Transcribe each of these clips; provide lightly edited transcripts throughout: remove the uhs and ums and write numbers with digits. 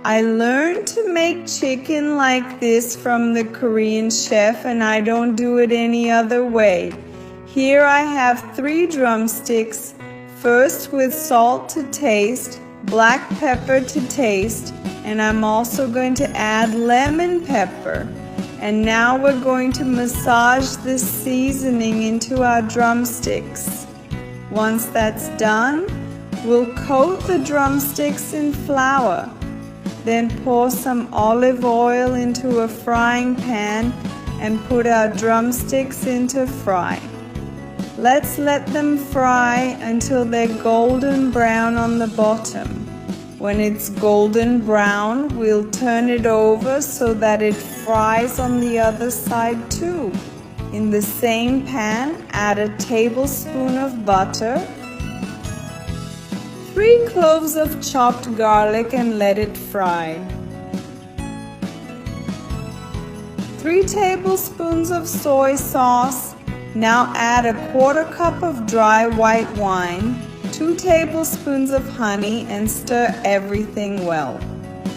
I learned to make chicken like this from the Korean chef, and I don't do it any other way. Here I have 3 drumsticks, first with salt to taste, black pepper to taste, and I'm also going to add lemon pepper. And now we're going to massage this seasoning into our drumsticks. Once that's done, we'll coat the drumsticks in flour. Then pour some olive oil into a frying pan and put our drumsticks into fry. Let's let them fry until they're golden brown on the bottom. When it's golden brown, we'll turn it over so that it fries on the other side too. In the same pan, add a tablespoon of butter, 3 cloves of chopped garlic and let it fry. 3 tablespoons of soy sauce. Now add a 1/4 cup of dry white wine, 2 tablespoons of honey, and stir everything well.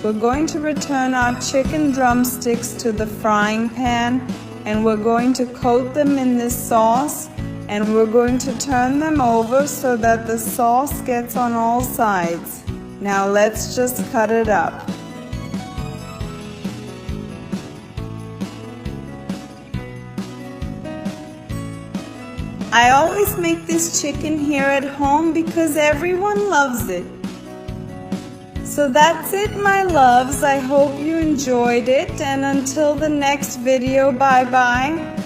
We're going to return our chicken drumsticks to the frying pan, and we're going to coat them in this sauce, and we're going to turn them over so that the sauce gets on all sides. Now let's just cut it up. I always make this chicken here at home because everyone loves it. So that's it, my loves. I hope you enjoyed it, and until the next video, bye bye.